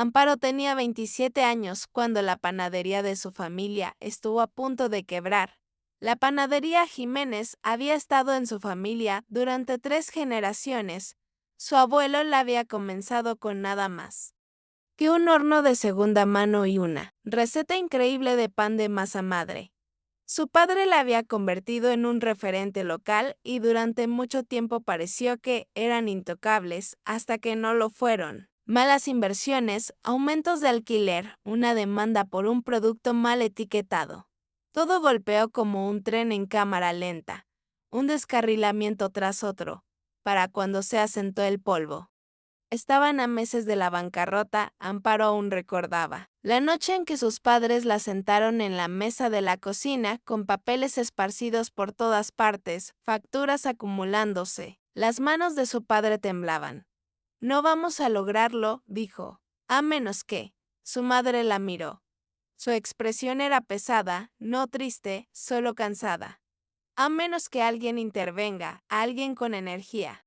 Amparo tenía 27 años cuando la panadería de su familia estuvo a punto de quebrar. La panadería Jiménez había estado en su familia durante 3 generaciones. Su abuelo la había comenzado con nada más que un horno de segunda mano y una receta increíble de pan de masa madre. Su padre la había convertido en un referente local y durante mucho tiempo pareció que eran intocables hasta que no lo fueron. Malas inversiones, aumentos de alquiler, una demanda por un producto mal etiquetado. Todo golpeó como un tren en cámara lenta, un descarrilamiento tras otro, para cuando se asentó el polvo. Estaban a meses de la bancarrota, Amparo aún recordaba. La noche en que sus padres la sentaron en la mesa de la cocina con papeles esparcidos por todas partes, facturas acumulándose. Las manos de su padre temblaban. No vamos a lograrlo, dijo. A menos que. Su madre la miró. Su expresión era pesada, no triste, solo cansada. A menos que alguien intervenga, alguien con energía.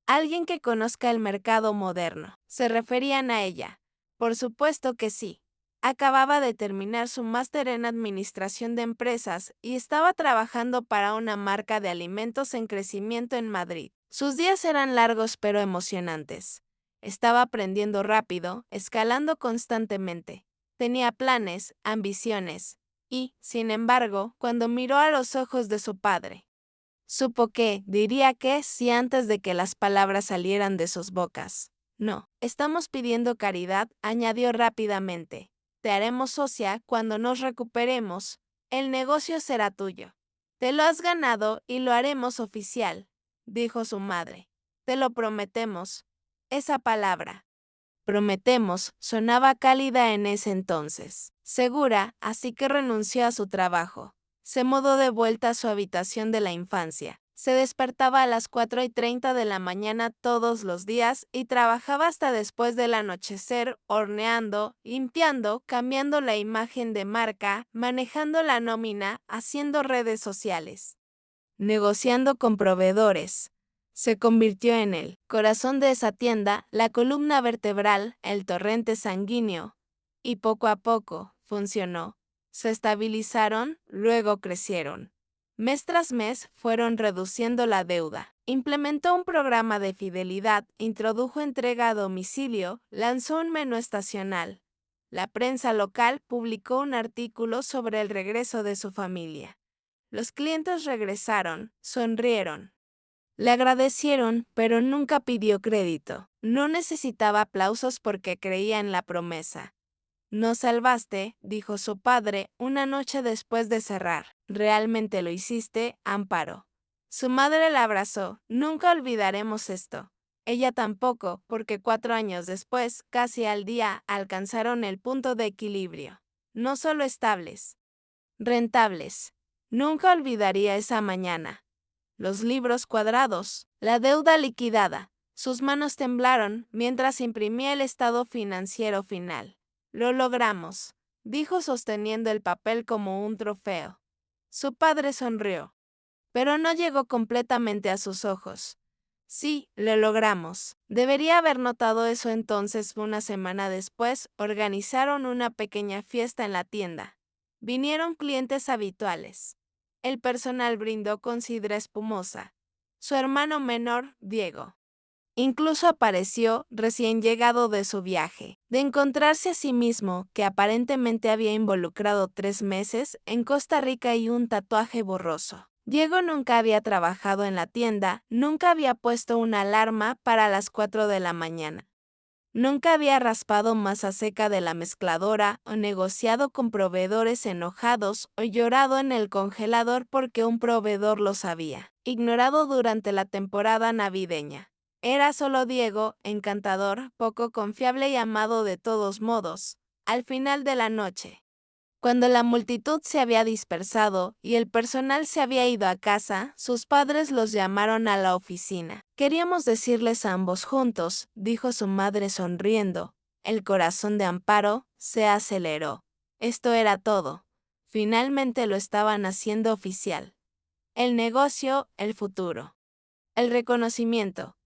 Alguien que conozca el mercado moderno. ¿Se referían a ella? Por supuesto que sí. Acababa de terminar su máster en administración de empresas y estaba trabajando para una marca de alimentos en crecimiento en Madrid. Sus días eran largos pero emocionantes. Estaba aprendiendo rápido, escalando constantemente. Tenía planes, ambiciones. Y, sin embargo, cuando miró a los ojos de su padre, supo que, diría que, si antes de que las palabras salieran de sus bocas. No, estamos pidiendo caridad, añadió rápidamente. Te haremos socia cuando nos recuperemos. El negocio será tuyo. Te lo has ganado y lo haremos oficial, dijo su madre. Te lo prometemos. Esa palabra, prometemos, sonaba cálida en ese entonces. Segura, así que renunció a su trabajo. Se mudó de vuelta a su habitación de la infancia. Se despertaba a las 4:30 de la mañana todos los días y trabajaba hasta después del anochecer, horneando, limpiando, cambiando la imagen de marca, manejando la nómina, haciendo redes sociales, negociando con proveedores. Se convirtió en el corazón de esa tienda, la columna vertebral, el torrente sanguíneo. Y poco a poco, funcionó. Se estabilizaron, luego crecieron. Mes tras mes fueron reduciendo la deuda. Implementó un programa de fidelidad, introdujo entrega a domicilio, lanzó un menú estacional. La prensa local publicó un artículo sobre el regreso de su familia. Los clientes regresaron, sonrieron. Le agradecieron, pero nunca pidió crédito. No necesitaba aplausos porque creía en la promesa. Nos salvaste, dijo su padre una noche después de cerrar. Realmente lo hiciste, Amparo. Su madre la abrazó. Nunca olvidaremos esto. Ella tampoco, porque 4 años después, casi al día, alcanzaron el punto de equilibrio. No solo estables, rentables. Nunca olvidaría esa mañana. Los libros cuadrados, la deuda liquidada. Sus manos temblaron mientras imprimía el estado financiero final. Lo logramos, dijo sosteniendo el papel como un trofeo. Su padre sonrió, pero no llegó completamente a sus ojos. Sí, lo logramos. Debería haber notado eso entonces. Una semana después, organizaron una pequeña fiesta en la tienda. Vinieron clientes habituales. El personal brindó con sidra espumosa. Su hermano menor, Diego, incluso apareció recién llegado de su viaje, de encontrarse a sí mismo, que aparentemente había involucrado 3 meses en Costa Rica y un tatuaje borroso. Diego nunca había trabajado en la tienda, nunca había puesto una alarma para las 4 de la mañana. Nunca había raspado masa seca de la mezcladora o negociado con proveedores enojados o llorado en el congelador porque un proveedor lo sabía. Ignorado durante la temporada navideña. Era solo Diego, encantador, poco confiable y amado de todos modos. Al final de la noche, cuando la multitud se había dispersado y el personal se había ido a casa, sus padres los llamaron a la oficina. Queríamos decirles a ambos juntos, dijo su madre sonriendo. El corazón de Amparo se aceleró. Esto era todo. Finalmente lo estaban haciendo oficial. El negocio, el futuro. El reconocimiento.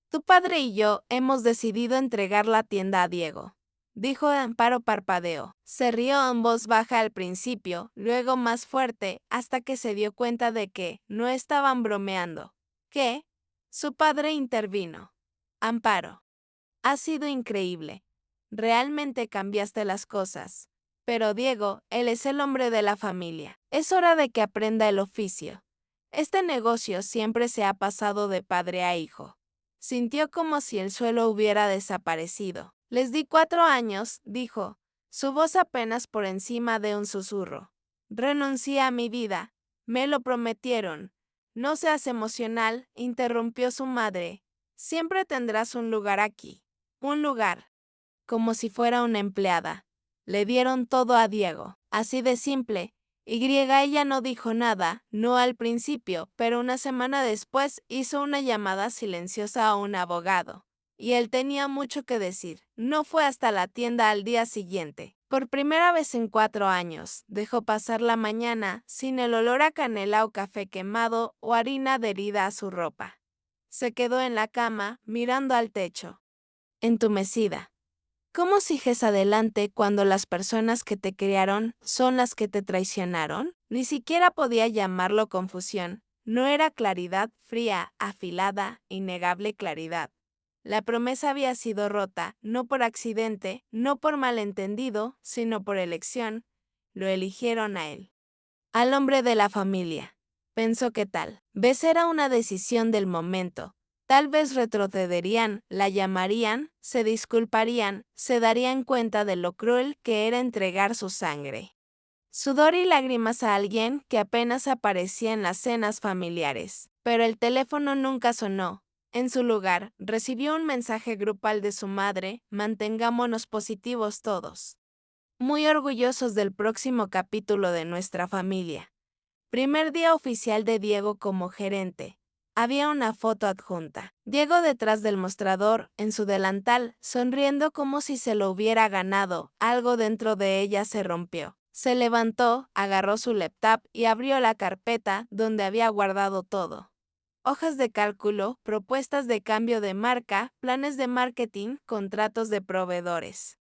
Tu padre y yo hemos decidido entregar la tienda a Diego. dijo Amparo parpadeó. Se rió en voz baja al principio, luego más fuerte, hasta que se dio cuenta de que no estaban bromeando. ¿Qué? Su padre intervino. Amparo. Ha sido increíble. Realmente cambiaste las cosas. Pero Diego, él es el hombre de la familia. Es hora de que aprenda el oficio. Este negocio siempre se ha pasado de padre a hijo. Sintió como si el suelo hubiera desaparecido. Les di 4 años, dijo, su voz apenas por encima de un susurro. Renuncié a mi vida. Me lo prometieron. No seas emocional, interrumpió su madre. Siempre tendrás un lugar aquí. Un lugar. Como si fuera una empleada. Le dieron todo a Diego. Así de simple. Ella no dijo nada, no al principio, pero una semana después hizo una llamada silenciosa a un abogado. Y él tenía mucho que decir. No fue hasta la tienda al día siguiente. Por primera vez en 4 años, dejó pasar la mañana sin el olor a canela o café quemado o harina adherida a su ropa. Se quedó en la cama, mirando al techo. Entumecida. ¿Cómo sigues adelante cuando las personas que te criaron son las que te traicionaron? Ni siquiera podía llamarlo confusión. No era claridad fría, afilada, innegable claridad. La promesa había sido rota, no por accidente, no por malentendido, sino por elección. Lo eligieron a él. Al hombre de la familia. Pensó que tal vez era una decisión del momento. Tal vez retrocederían, la llamarían, se disculparían, se darían cuenta de lo cruel que era entregar su sangre. Sudor y lágrimas a alguien que apenas aparecía en las cenas familiares. Pero el teléfono nunca sonó. En su lugar, recibió un mensaje grupal de su madre: mantengámonos positivos todos. Muy orgullosos del próximo capítulo de nuestra familia. Primer día oficial de Diego como gerente. Había una foto adjunta. Diego detrás del mostrador, en su delantal, sonriendo como si se lo hubiera ganado. Algo dentro de ella se rompió. Se levantó, agarró su laptop y abrió la carpeta donde había guardado todo. Hojas de cálculo, propuestas de cambio de marca, planes de marketing, contratos de proveedores.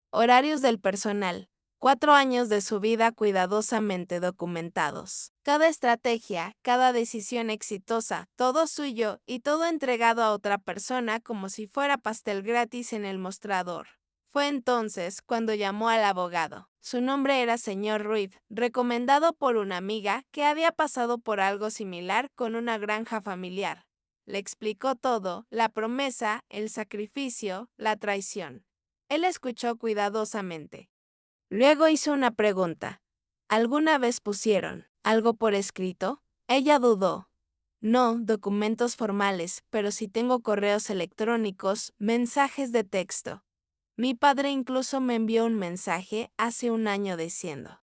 Horarios del personal. 4 años de su vida cuidadosamente documentados. Cada estrategia, cada decisión exitosa, todo suyo y todo entregado a otra persona como si fuera pastel gratis en el mostrador. Fue entonces cuando llamó al abogado. Su nombre era señor Ruiz, recomendado por una amiga que había pasado por algo similar con una granja familiar. Le explicó todo, la promesa, el sacrificio, la traición. Él escuchó cuidadosamente. Luego hizo una pregunta. ¿Alguna vez pusieron algo por escrito? Ella dudó. No, documentos formales, pero sí tengo correos electrónicos, mensajes de texto. Mi padre incluso me envió un mensaje hace un año diciendo: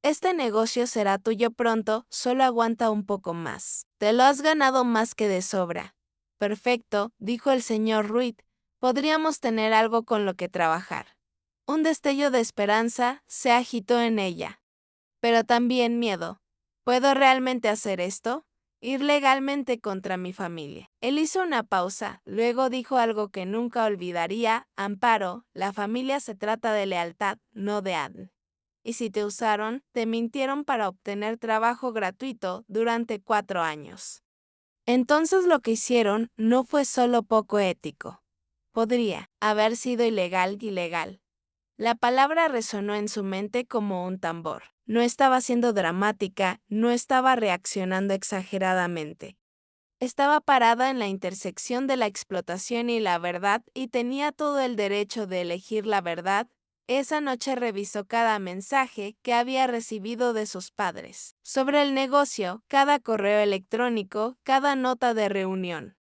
este negocio será tuyo pronto, solo aguanta un poco más. Te lo has ganado más que de sobra. Perfecto, dijo el señor Ruiz. Podríamos tener algo con lo que trabajar. Un destello de esperanza se agitó en ella. Pero también miedo. ¿Puedo realmente hacer esto? Ir legalmente contra mi familia. Él hizo una pausa, luego dijo algo que nunca olvidaría: Amparo, la familia se trata de lealtad, no de ADN. Y si te usaron, te mintieron para obtener trabajo gratuito durante 4 años. Entonces lo que hicieron no fue solo poco ético. Podría haber sido ilegal. La palabra resonó en su mente como un tambor. No estaba siendo dramática, no estaba reaccionando exageradamente. Estaba parada en la intersección de la explotación y la verdad y tenía todo el derecho de elegir la verdad. Esa noche revisó cada mensaje que había recibido de sus padres sobre el negocio, cada correo electrónico, cada nota de reunión,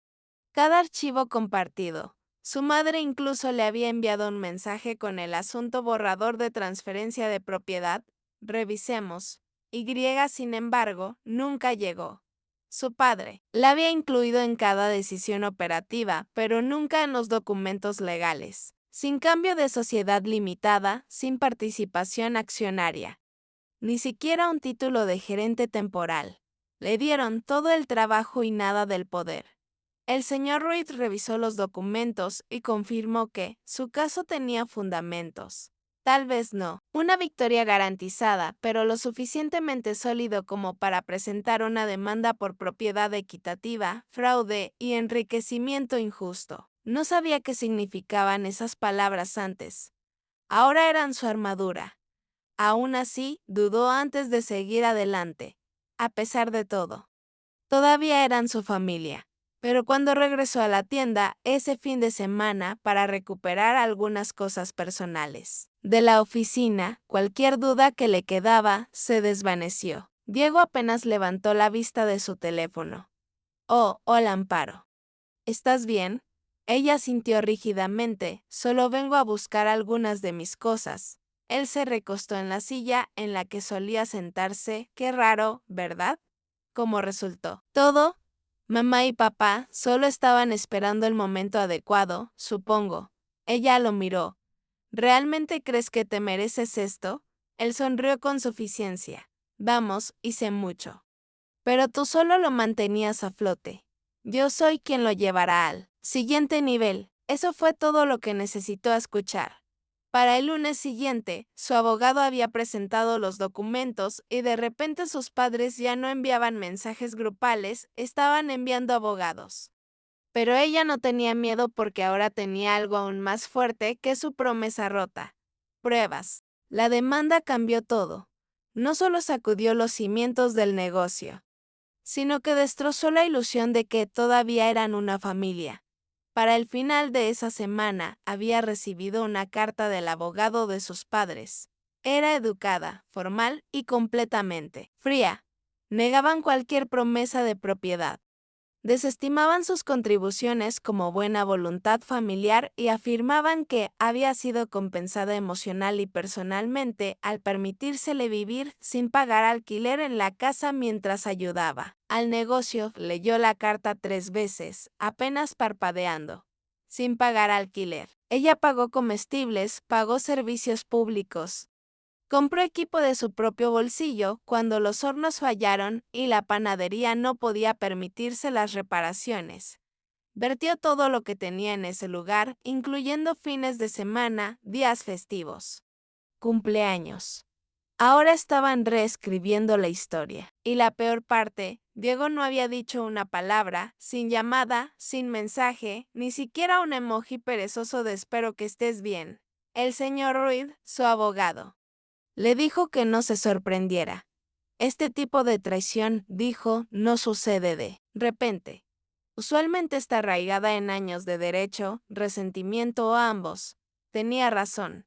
cada archivo compartido. Su madre incluso le había enviado un mensaje con el asunto borrador de transferencia de propiedad. Revisemos. Sin embargo, nunca llegó. Su padre la había incluido en cada decisión operativa, pero nunca en los documentos legales. Sin cambio de sociedad limitada, sin participación accionaria. Ni siquiera un título de gerente temporal. Le dieron todo el trabajo y nada del poder. El señor Reed revisó los documentos y confirmó que su caso tenía fundamentos. Tal vez no una victoria garantizada, pero lo suficientemente sólido como para presentar una demanda por propiedad equitativa, fraude y enriquecimiento injusto. No sabía qué significaban esas palabras antes. Ahora eran su armadura. Aún así, dudó antes de seguir adelante. A pesar de todo, todavía eran su familia. Pero cuando regresó a la tienda ese fin de semana para recuperar algunas cosas personales de la oficina, cualquier duda que le quedaba se desvaneció. Diego apenas levantó la vista de su teléfono. Oh, hola Amparo. ¿Estás bien? Ella sintió rígidamente. Solo vengo a buscar algunas de mis cosas. Él se recostó en la silla en la que solía sentarse. Qué raro, ¿verdad? Como resultó. Todo. Mamá y papá solo estaban esperando el momento adecuado, supongo. Ella lo miró. ¿Realmente crees que te mereces esto? Él sonrió con suficiencia. Vamos, hice mucho. Pero tú solo lo mantenías a flote. Yo soy quien lo llevará al siguiente nivel. Eso fue todo lo que necesitó escuchar. Para el lunes siguiente, su abogado había presentado los documentos y de repente sus padres ya no enviaban mensajes grupales, estaban enviando abogados. Pero ella no tenía miedo porque ahora tenía algo aún más fuerte que su promesa rota. Pruebas. La demanda cambió todo. No solo sacudió los cimientos del negocio, sino que destrozó la ilusión de que todavía eran una familia. Para el final de esa semana, había recibido una carta del abogado de sus padres. Era educada, formal y completamente fría. Negaban cualquier promesa de propiedad. Desestimaban sus contribuciones como buena voluntad familiar y afirmaban que había sido compensada emocional y personalmente al permitírsele vivir sin pagar alquiler en la casa mientras ayudaba al negocio. Leyó la carta 3 veces, apenas parpadeando. Sin pagar alquiler. Ella pagó comestibles, pagó servicios públicos. Compró equipo de su propio bolsillo cuando los hornos fallaron y la panadería no podía permitirse las reparaciones. Vertió todo lo que tenía en ese lugar, incluyendo fines de semana, días festivos, cumpleaños. Ahora estaban reescribiendo la historia. Y la peor parte, Diego no había dicho una palabra, sin llamada, sin mensaje, ni siquiera un emoji perezoso de espero que estés bien. El señor Reed, su abogado, le dijo que no se sorprendiera. Este tipo de traición, dijo, no sucede de repente. Usualmente está arraigada en años de derecho, resentimiento o ambos. Tenía razón.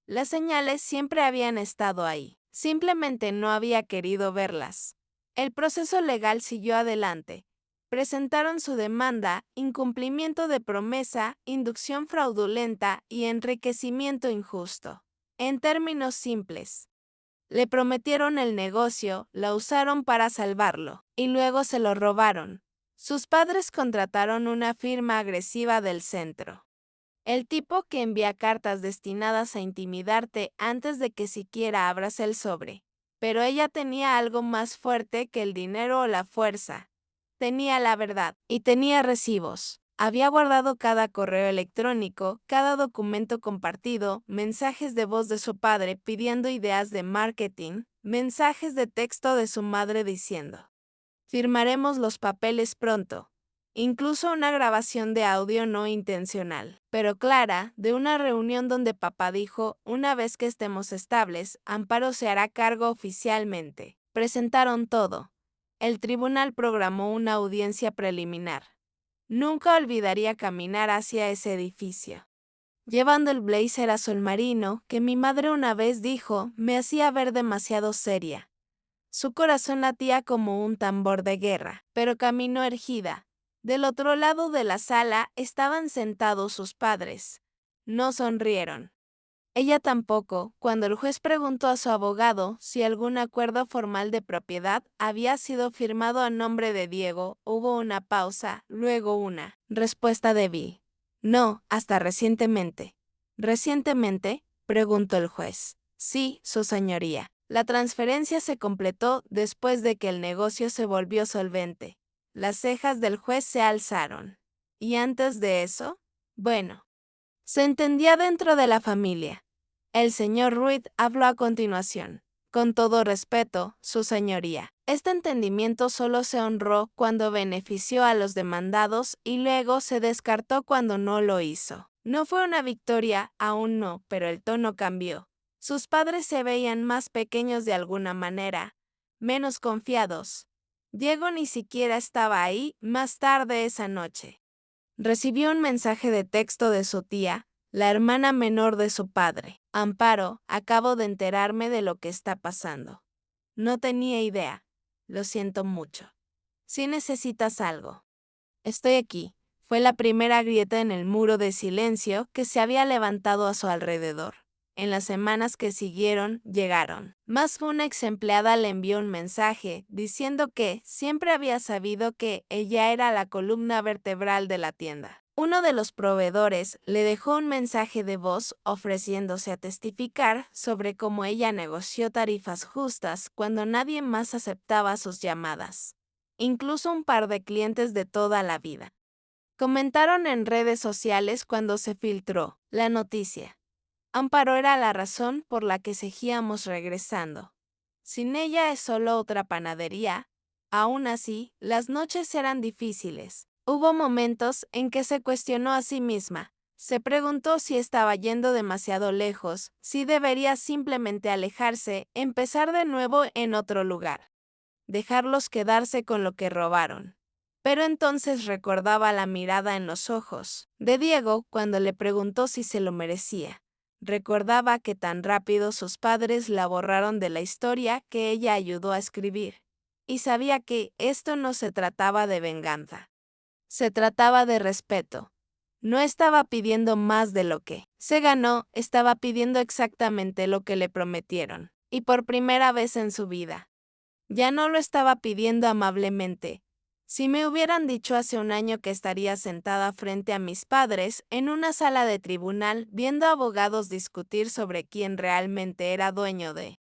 Las señales siempre habían estado ahí. Simplemente no había querido verlas. El proceso legal siguió adelante. Presentaron su demanda, incumplimiento de promesa, inducción fraudulenta y enriquecimiento injusto. En términos simples, le prometieron el negocio, la usaron para salvarlo, y luego se lo robaron. Sus padres contrataron una firma agresiva del centro. El tipo que envía cartas destinadas a intimidarte antes de que siquiera abras el sobre. Pero ella tenía algo más fuerte que el dinero o la fuerza. Tenía la verdad, y tenía recibos. Había guardado cada correo electrónico, cada documento compartido, mensajes de voz de su padre pidiendo ideas de marketing, mensajes de texto de su madre diciendo: firmaremos los papeles pronto. Incluso una grabación de audio no intencional, pero clara, de una reunión donde papá dijo: una vez que estemos estables, Amparo se hará cargo oficialmente. Presentaron todo. El tribunal programó una audiencia preliminar. Nunca olvidaría caminar hacia ese edificio, llevando el blazer azul marino que mi madre una vez dijo me hacía ver demasiado seria. Su corazón latía como un tambor de guerra, pero caminó erguida. Del otro lado de la sala estaban sentados sus padres. No sonrieron. Ella tampoco, cuando el juez preguntó a su abogado si algún acuerdo formal de propiedad había sido firmado a nombre de Diego. Hubo una pausa, luego una respuesta débil. No, hasta recientemente. ¿Recientemente?, preguntó el juez. Sí, su señoría. La transferencia se completó después de que el negocio se volvió solvente. Las cejas del juez se alzaron. ¿Y antes de eso? Bueno, se entendía dentro de la familia. El señor Reed habló a continuación. Con todo respeto, su señoría. Este entendimiento solo se honró cuando benefició a los demandados y luego se descartó cuando no lo hizo. No fue una victoria, aún no, pero el tono cambió. Sus padres se veían más pequeños de alguna manera, menos confiados. Diego ni siquiera estaba ahí más tarde esa noche. Recibió un mensaje de texto de su tía, la hermana menor de su padre. Amparo, acabo de enterarme de lo que está pasando. No tenía idea. Lo siento mucho. Si necesitas algo. Estoy aquí. Fue la primera grieta en el muro de silencio que se había levantado a su alrededor. En las semanas que siguieron, llegaron. Más una ex empleada le envió un mensaje diciendo que siempre había sabido que ella era la columna vertebral de la tienda. Uno de los proveedores le dejó un mensaje de voz ofreciéndose a testificar sobre cómo ella negoció tarifas justas cuando nadie más aceptaba sus llamadas. Incluso un par de clientes de toda la vida. Comentaron en redes sociales cuando se filtró la noticia. Amparo era la razón por la que seguíamos regresando. Sin ella es solo otra panadería. Aún así, las noches eran difíciles. Hubo momentos en que se cuestionó a sí misma. Se preguntó si estaba yendo demasiado lejos, si debería simplemente alejarse, empezar de nuevo en otro lugar. Dejarlos quedarse con lo que robaron. Pero entonces recordaba la mirada en los ojos de Diego cuando le preguntó si se lo merecía. Recordaba que tan rápido sus padres la borraron de la historia que ella ayudó a escribir. Y sabía que esto no se trataba de venganza. Se trataba de respeto. No estaba pidiendo más de lo que se ganó, estaba pidiendo exactamente lo que le prometieron. Y por primera vez en su vida. Ya no lo estaba pidiendo amablemente. Si me hubieran dicho hace un año que estaría sentada frente a mis padres en una sala de tribunal viendo abogados discutir sobre quién realmente era dueño de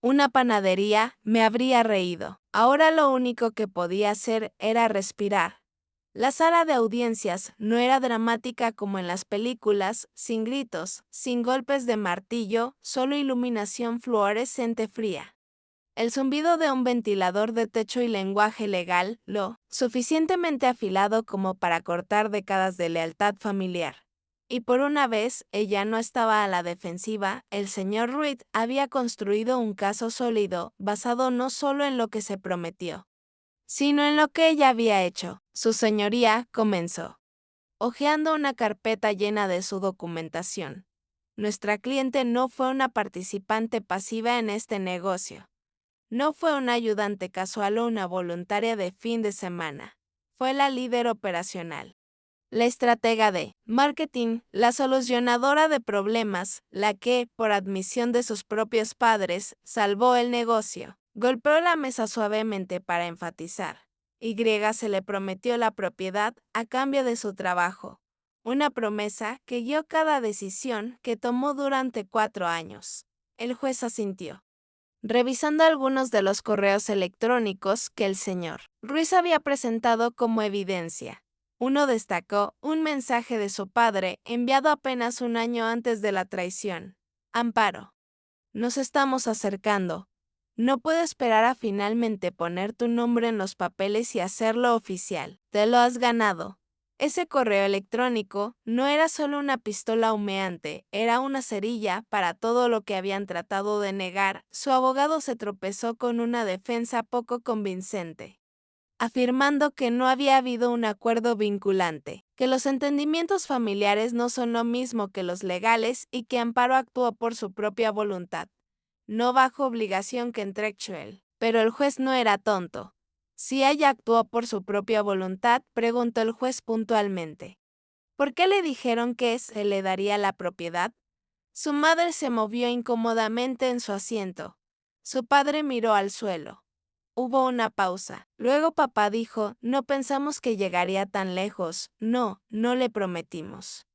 una panadería, me habría reído. Ahora lo único que podía hacer era respirar. La sala de audiencias no era dramática como en las películas, sin gritos, sin golpes de martillo, solo iluminación fluorescente fría. El zumbido de un ventilador de techo y lenguaje legal, lo suficientemente afilado como para cortar décadas de lealtad familiar. Y por una vez, ella no estaba a la defensiva, el señor Reed había construido un caso sólido, basado no solo en lo que se prometió, sino en lo que ella había hecho. Su señoría comenzó, hojeando una carpeta llena de su documentación. Nuestra cliente no fue una participante pasiva en este negocio. No fue una ayudante casual o una voluntaria de fin de semana. Fue la líder operacional. La estratega de marketing, la solucionadora de problemas, la que, por admisión de sus propios padres, salvó el negocio. Golpeó la mesa suavemente para enfatizar. Y se le prometió la propiedad a cambio de su trabajo. Una promesa que guió cada decisión que tomó durante 4 años. El juez asintió. Revisando algunos de los correos electrónicos que el señor Ruiz había presentado como evidencia. Uno destacó un mensaje de su padre enviado apenas un año antes de la traición. Amparo. Nos estamos acercando. No puedo esperar a finalmente poner tu nombre en los papeles y hacerlo oficial. Te lo has ganado. Ese correo electrónico no era solo una pistola humeante, era una cerilla para todo lo que habían tratado de negar. Su abogado se tropezó con una defensa poco convincente, afirmando que no había habido un acuerdo vinculante, que los entendimientos familiares no son lo mismo que los legales y que Amparo actuó por su propia voluntad, no bajo obligación contractual. Pero el juez no era tonto. Si ella actuó por su propia voluntad, preguntó el juez puntualmente. ¿Por qué le dijeron que se le daría la propiedad? Su madre se movió incómodamente en su asiento. Su padre miró al suelo. Hubo una pausa. Luego papá dijo, no pensamos que llegaría tan lejos. No, no le prometimos.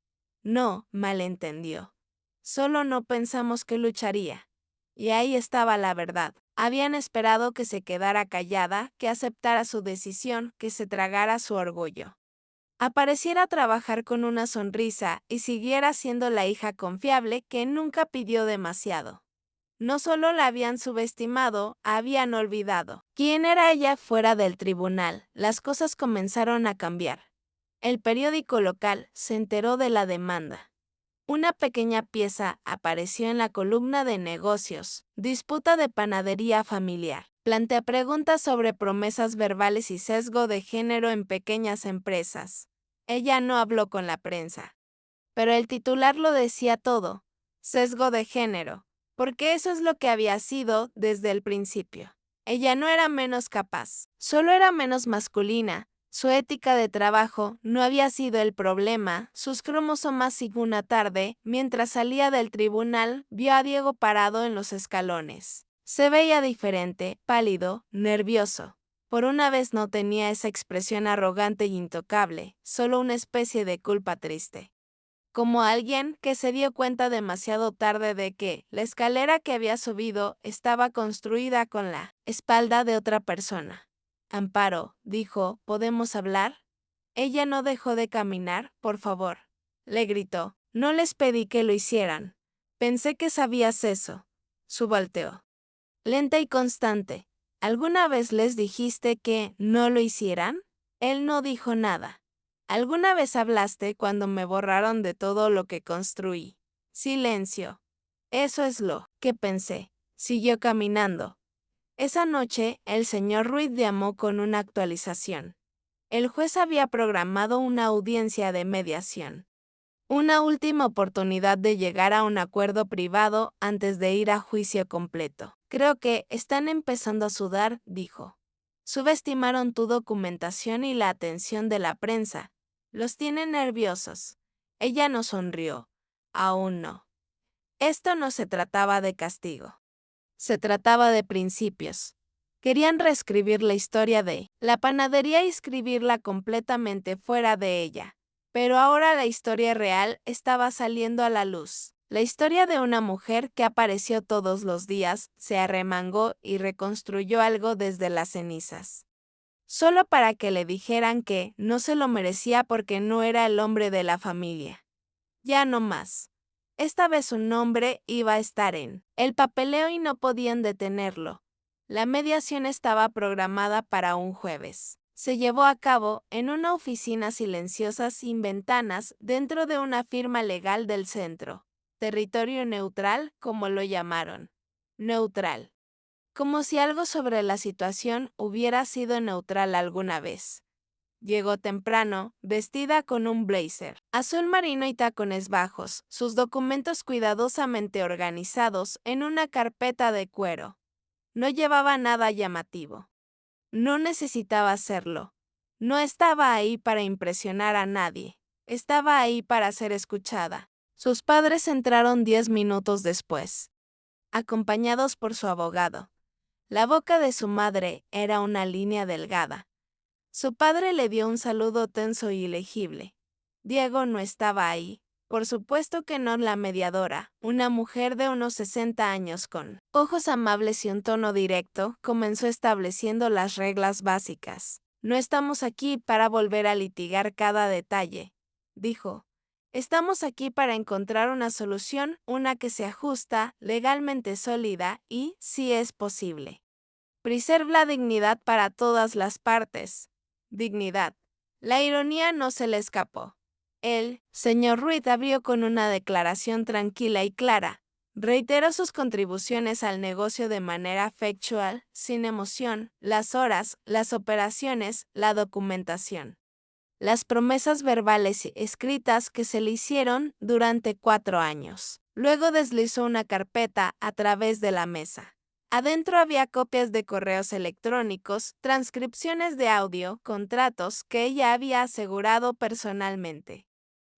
No, malentendió. Solo no pensamos que lucharía. Y ahí estaba la verdad. Habían esperado que se quedara callada, que aceptara su decisión, que se tragara su orgullo. apareciera a trabajar con una sonrisa y siguiera siendo la hija confiable que nunca pidió demasiado. No solo la habían subestimado, habían olvidado quién era ella fuera del tribunal. Las cosas comenzaron a cambiar. El periódico local se enteró de la demanda. Una pequeña pieza apareció en la columna de negocios. Disputa de panadería familiar. Plantea preguntas sobre promesas verbales y sesgo de género en pequeñas empresas. Ella no habló con la prensa. Pero el titular lo decía todo. Sesgo de género. Porque eso es lo que había sido desde el principio. Ella no era menos capaz, solo era menos masculina. Su ética de trabajo no había sido el problema. Sus cromosomas. Y una tarde, mientras salía del tribunal, vio a Diego parado en los escalones. Se veía diferente, pálido, nervioso. Por una vez no tenía esa expresión arrogante e intocable, solo una especie de culpa triste. Como alguien que se dio cuenta demasiado tarde de que la escalera que había subido estaba construida con la espalda de otra persona. Amparo, dijo, ¿podemos hablar? Ella no dejó de caminar, por favor. Le gritó, no les pedí que lo hicieran. Pensé que sabías eso. Subalteó. Lenta y constante. ¿Alguna vez les dijiste que no lo hicieran? Él no dijo nada. ¿Alguna vez hablaste cuando me borraron de todo lo que construí? Silencio. Eso es lo que pensé. Siguió caminando. Esa noche, el señor Ruiz llamó con una actualización. El juez había programado una audiencia de mediación. Una última oportunidad de llegar a un acuerdo privado antes de ir a juicio completo. Creo que están empezando a sudar, dijo. Subestimaron tu documentación y la atención de la prensa. Los tienen nerviosos. Ella no sonrió. Aún no. Esto no se trataba de castigo. Se trataba de principios. Querían reescribir la historia de la panadería y escribirla completamente fuera de ella. Pero ahora la historia real estaba saliendo a la luz. La historia de una mujer que apareció todos los días, se arremangó y reconstruyó algo desde las cenizas. Solo para que le dijeran que no se lo merecía porque no era el hombre de la familia. Ya no más. Esta vez su nombre iba a estar en el papeleo y no podían detenerlo. La mediación estaba programada para un jueves. Se llevó a cabo en una oficina silenciosa sin ventanas dentro de una firma legal del centro. Territorio neutral, como lo llamaron. Neutral. Como si algo sobre la situación hubiera sido neutral alguna vez. Llegó temprano, vestida con un blazer azul marino y tacones bajos, sus documentos cuidadosamente organizados en una carpeta de cuero. No llevaba nada llamativo. No necesitaba hacerlo. No estaba ahí para impresionar a nadie. Estaba ahí para ser escuchada. Sus padres entraron 10 minutos después, acompañados por su abogado. La boca de su madre era una línea delgada. Su padre le dio un saludo tenso y ilegible. Diego no estaba ahí. Por supuesto que no la mediadora, una mujer de unos 60 años con ojos amables y un tono directo, comenzó estableciendo las reglas básicas. No estamos aquí para volver a litigar cada detalle, dijo. Estamos aquí para encontrar una solución, una que se ajusta, legalmente sólida y, si es posible, preserva la dignidad para todas las partes. Dignidad. La ironía no se le escapó. El señor Ruiz abrió con una declaración tranquila y clara. Reiteró sus contribuciones al negocio de manera factual, sin emoción, las horas, las operaciones, la documentación. Las promesas verbales y escritas que se le hicieron durante 4 años. Luego deslizó una carpeta a través de la mesa. Adentro había copias de correos electrónicos, transcripciones de audio, contratos que ella había asegurado personalmente,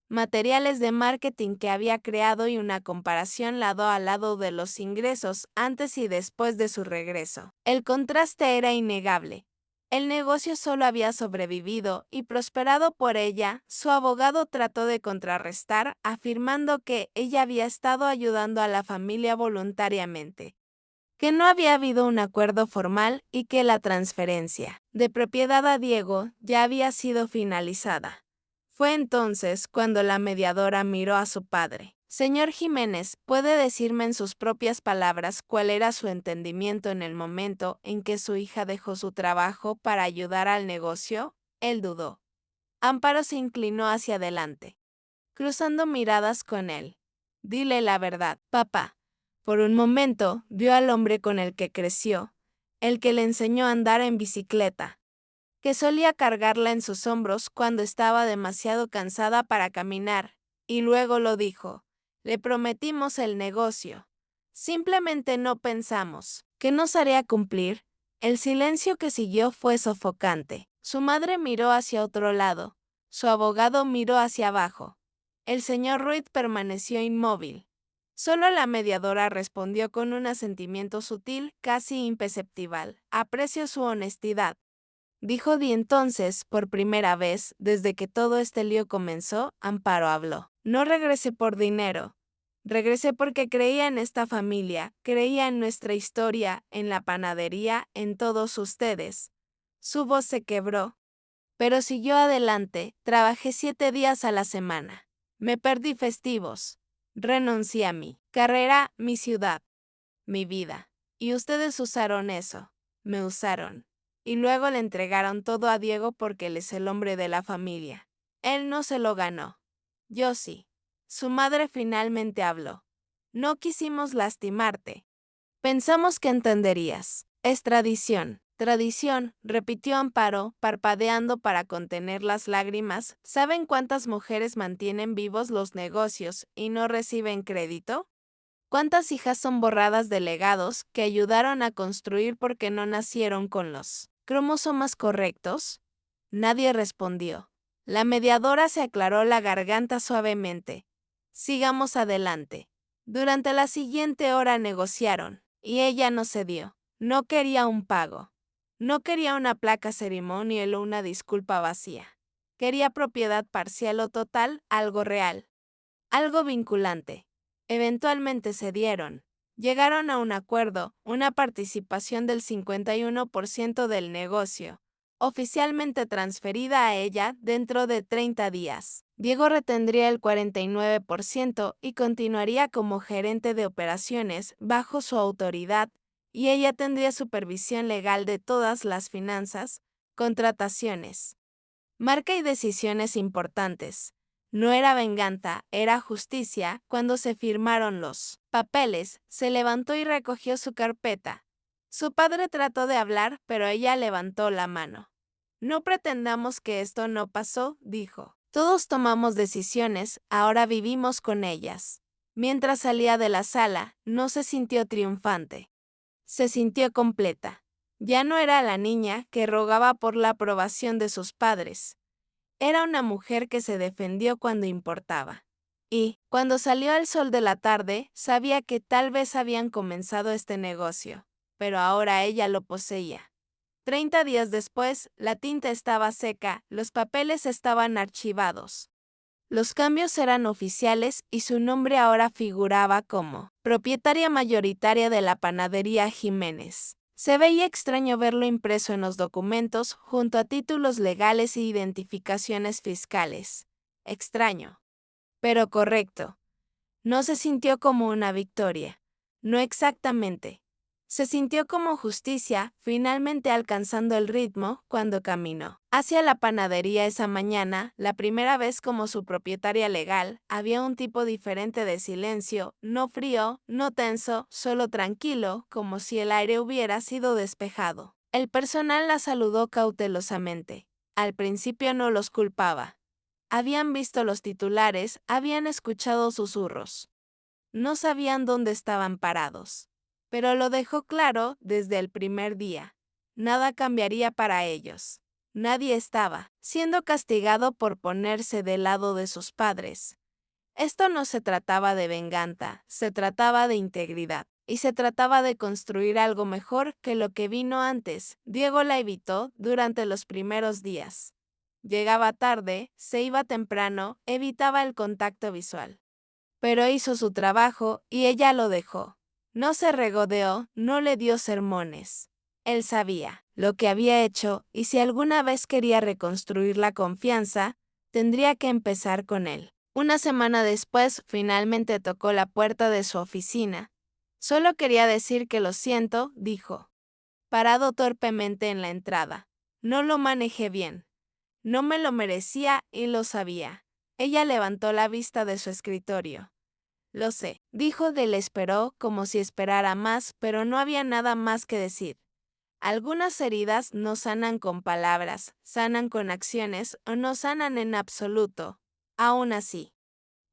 materiales de marketing que había creado y una comparación lado a lado de los ingresos antes y después de su regreso. El contraste era innegable. El negocio solo había sobrevivido y prosperado por ella. Su abogado trató de contrarrestar, afirmando que ella había estado ayudando a la familia voluntariamente, que no había habido un acuerdo formal y que la transferencia de propiedad a Diego ya había sido finalizada. Fue entonces cuando la mediadora miró a su padre. Señor Jiménez, ¿puede decirme en sus propias palabras cuál era su entendimiento en el momento en que su hija dejó su trabajo para ayudar al negocio? Él dudó. Amparo se inclinó hacia adelante, cruzando miradas con él. Dile la verdad, papá. Por un momento vio al hombre con el que creció, el que le enseñó a andar en bicicleta, que solía cargarla en sus hombros cuando estaba demasiado cansada para caminar, y luego lo dijo. Le prometimos el negocio. Simplemente no pensamos. ¿Qué nos haría cumplir? El silencio que siguió fue sofocante. Su madre miró hacia otro lado. Su abogado miró hacia abajo. El señor Ruiz permaneció inmóvil. Solo la mediadora respondió con un asentimiento sutil, casi imperceptible. Aprecio su honestidad. Dijo Di entonces, por primera vez, desde que todo este lío comenzó, Amparo habló. No regresé por dinero. Regresé porque creía en esta familia, creía en nuestra historia, en la panadería, en todos ustedes. Su voz se quebró, pero siguió adelante. Trabajé 7 días a la semana. Me perdí festivos. Renuncié a mi carrera, mi ciudad, mi vida. Y ustedes usaron eso. Me usaron. Y luego le entregaron todo a Diego porque él es el hombre de la familia. Él no se lo ganó. Yo sí. Su madre finalmente habló. No quisimos lastimarte. Pensamos que entenderías. Es tradición. Tradición, repitió Amparo, parpadeando para contener las lágrimas. ¿Saben cuántas mujeres mantienen vivos los negocios y no reciben crédito? ¿Cuántas hijas son borradas de legados que ayudaron a construir porque no nacieron con los cromosomas correctos? Nadie respondió. La mediadora se aclaró la garganta suavemente. Sigamos adelante. Durante la siguiente hora negociaron, y ella no cedió. No quería un pago. No quería una placa ceremonial o una disculpa vacía. Quería propiedad parcial o total, algo real. Algo vinculante. Eventualmente cedieron. Llegaron a un acuerdo, una participación del 51% del negocio, oficialmente transferida a ella dentro de 30 días. Diego retendría el 49% y continuaría como gerente de operaciones bajo su autoridad, y ella tendría supervisión legal de todas las finanzas, contrataciones, marca y decisiones importantes. No era venganza, era justicia. Cuando se firmaron los papeles, se levantó y recogió su carpeta. Su padre trató de hablar, pero ella levantó la mano. No pretendamos que esto no pasó, dijo. Todos tomamos decisiones, ahora vivimos con ellas. Mientras salía de la sala, no se sintió triunfante. Se sintió completa. Ya no era la niña que rogaba por la aprobación de sus padres. Era una mujer que se defendió cuando importaba. Y, cuando salió el sol de la tarde, sabía que tal vez habían comenzado este negocio, pero ahora ella lo poseía. 30 días después, la tinta estaba seca, los papeles estaban archivados. Los cambios eran oficiales y su nombre ahora figuraba como propietaria mayoritaria de la panadería Jiménez. Se veía extraño verlo impreso en los documentos junto a títulos legales e identificaciones fiscales. Extraño, pero correcto. No se sintió como una victoria. No exactamente. Se sintió como justicia, finalmente alcanzando el ritmo cuando caminó hacia la panadería esa mañana, la primera vez como su propietaria legal. Había un tipo diferente de silencio, no frío, no tenso, solo tranquilo, como si el aire hubiera sido despejado. El personal la saludó cautelosamente. Al principio no los culpaba. Habían visto los titulares, habían escuchado susurros. No sabían dónde estaban parados. Pero lo dejó claro desde el primer día. Nada cambiaría para ellos. Nadie estaba siendo castigado por ponerse del lado de sus padres. Esto no se trataba de venganza, se trataba de integridad. Y se trataba de construir algo mejor que lo que vino antes. Diego la evitó durante los primeros días. Llegaba tarde, se iba temprano, evitaba el contacto visual. Pero hizo su trabajo y ella lo dejó. No se regodeó, no le dio sermones. Él sabía lo que había hecho y si alguna vez quería reconstruir la confianza, Tendría que empezar con él. Una semana después, finalmente tocó la puerta de su oficina. Solo quería decir que lo siento, dijo, parado torpemente en la entrada. No lo manejé bien. No me lo merecía y lo sabía. Ella levantó la vista de su escritorio. Lo sé, dijo. Él esperó como si esperara más, pero no había nada más que decir. Algunas heridas no sanan con palabras, sanan con acciones o no sanan en absoluto. Aún así,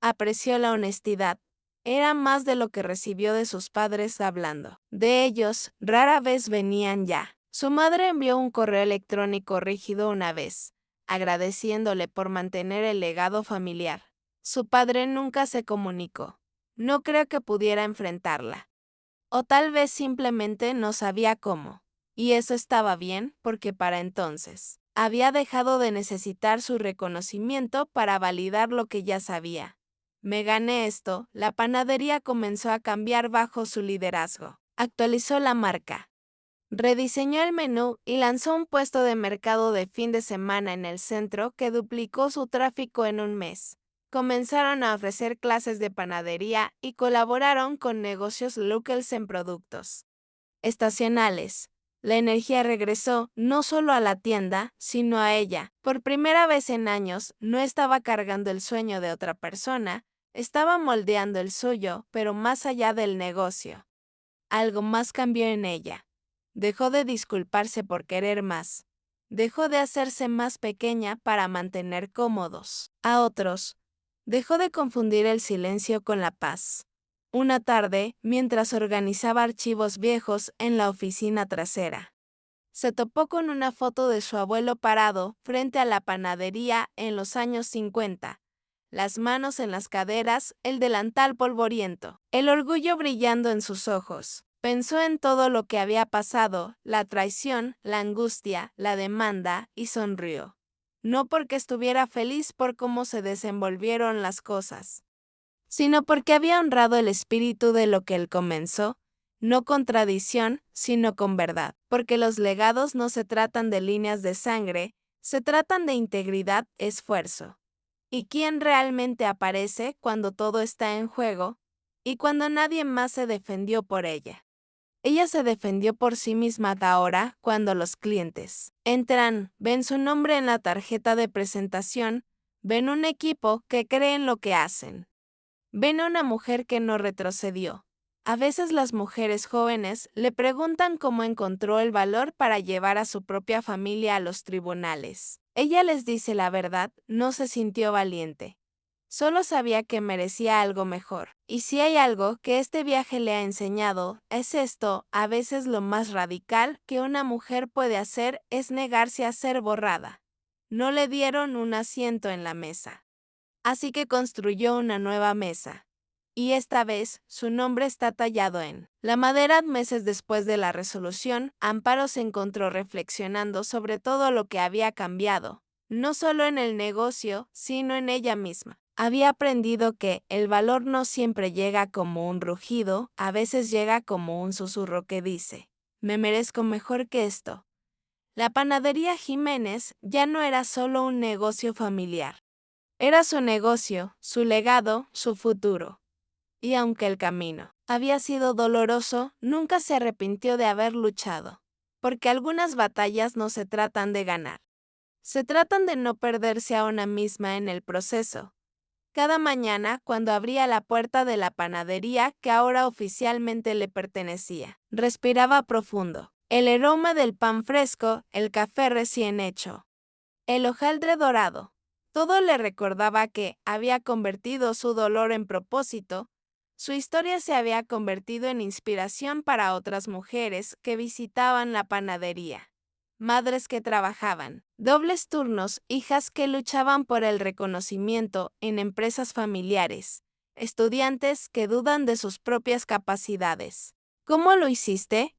apreció la honestidad. Era más de lo que recibió de sus padres hablando. De ellos, rara vez venían ya. Su madre envió un correo electrónico rígido una vez, agradeciéndole por mantener el legado familiar. Su padre nunca se comunicó. No creo que pudiera enfrentarla. O tal vez simplemente no sabía cómo. Y eso estaba bien, porque para entonces había dejado de necesitar su reconocimiento para validar lo que ya sabía. Me gané esto. La panadería comenzó a cambiar bajo su liderazgo. Actualizó la marca. Rediseñó el menú y lanzó un puesto de mercado de fin de semana en el centro que duplicó su tráfico en un mes. Comenzaron a ofrecer clases de panadería y colaboraron con negocios locales en productos estacionales. La energía regresó no solo a la tienda, sino a ella. Por primera vez en años, no estaba cargando el sueño de otra persona, estaba moldeando el suyo, pero más allá del negocio. Algo más cambió en ella. Dejó de disculparse por querer más. Dejó de hacerse más pequeña para mantener cómodos a otros. Dejó de confundir el silencio con la paz. Una tarde, mientras organizaba archivos viejos en la oficina trasera, se topó con una foto de su abuelo parado frente a la panadería en los años 50. Las manos en las caderas, el delantal polvoriento, el orgullo brillando en sus ojos. Pensó en todo lo que había pasado, la traición, la angustia, la demanda, y sonrió. No porque estuviera feliz por cómo se desenvolvieron las cosas, sino porque había honrado el espíritu de lo que él comenzó, no con tradición, sino con verdad, porque los legados no se tratan de líneas de sangre, se tratan de integridad, esfuerzo. ¿Y quién realmente aparece cuando todo está en juego y cuando nadie más se defendió por ella? Ella se defendió por sí misma ahora cuando los clientes entran, ven su nombre en la tarjeta de presentación, ven un equipo que cree en lo que hacen. Ven a una mujer que no retrocedió. A veces las mujeres jóvenes le preguntan cómo encontró el valor para llevar a su propia familia a los tribunales. Ella les dice la verdad, no se sintió valiente. Solo sabía que merecía algo mejor. Y si hay algo que este viaje le ha enseñado, es esto: a veces lo más radical que una mujer puede hacer es negarse a ser borrada. No le dieron un asiento en la mesa. Así que construyó una nueva mesa. Y esta vez, su nombre está tallado en la madera. Meses después de la resolución, Amparo se encontró reflexionando sobre todo lo que había cambiado, no solo en el negocio, sino en ella misma. Había aprendido que el valor no siempre llega como un rugido, a veces llega como un susurro que dice: me merezco mejor que esto. La panadería Jiménez ya no era solo un negocio familiar. Era su negocio, su legado, su futuro. Y aunque el camino había sido doloroso, nunca se arrepintió de haber luchado. Porque algunas batallas no se tratan de ganar. Se tratan de no perderse a una misma en el proceso. Cada mañana, cuando abría la puerta de la panadería que ahora oficialmente le pertenecía, respiraba profundo. El aroma del pan fresco, el café recién hecho, el hojaldre dorado. Todo le recordaba que había convertido su dolor en propósito. Su historia se había convertido en inspiración para otras mujeres que visitaban la panadería. Madres que trabajaban dobles turnos, hijas que luchaban por el reconocimiento en empresas familiares, estudiantes que dudan de sus propias capacidades. ¿Cómo lo hiciste?,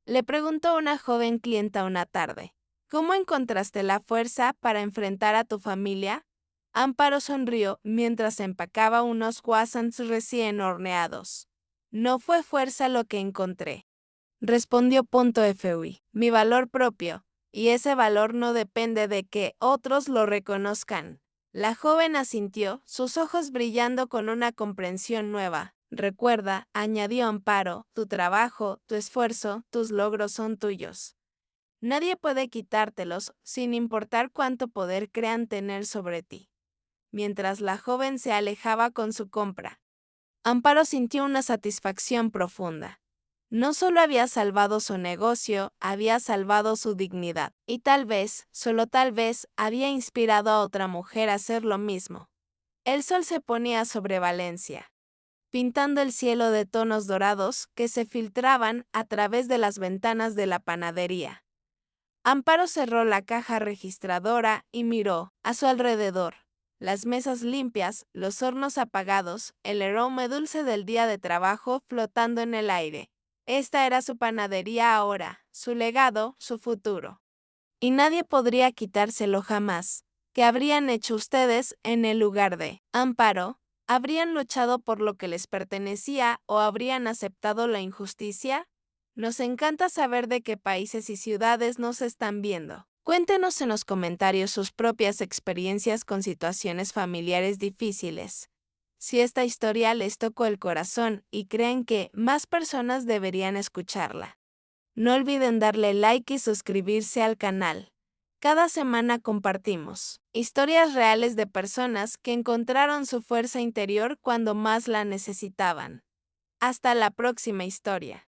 le preguntó una joven clienta una tarde. ¿Cómo encontraste la fuerza para enfrentar a tu familia? Amparo sonrió mientras empacaba unos croissants recién horneados. No fue fuerza lo que encontré, respondió .fui. Mi valor propio, y ese valor no depende de que otros lo reconozcan. La joven asintió, sus ojos brillando con una comprensión nueva. Recuerda, añadió Amparo, tu trabajo, tu esfuerzo, tus logros son tuyos. Nadie puede quitártelos, sin importar cuánto poder crean tener sobre ti. Mientras la joven se alejaba con su compra, Amparo sintió una satisfacción profunda. No solo había salvado su negocio, había salvado su dignidad, y tal vez, solo tal vez, había inspirado a otra mujer a hacer lo mismo. El sol se ponía sobre Valencia, pintando el cielo de tonos dorados que se filtraban a través de las ventanas de la panadería. Amparo cerró la caja registradora y miró a su alrededor. Las mesas limpias, los hornos apagados, el aroma dulce del día de trabajo flotando en el aire. Esta era su panadería ahora, su legado, su futuro. Y nadie podría quitárselo jamás. ¿Qué habrían hecho ustedes en el lugar de Amparo? ¿Habrían luchado por lo que les pertenecía o habrían aceptado la injusticia? Nos encanta saber de qué países y ciudades nos están viendo. Cuéntenos en los comentarios sus propias experiencias con situaciones familiares difíciles. Si esta historia les tocó el corazón y creen que más personas deberían escucharla, no olviden darle like y suscribirse al canal. Cada semana compartimos historias reales de personas que encontraron su fuerza interior cuando más la necesitaban. Hasta la próxima historia.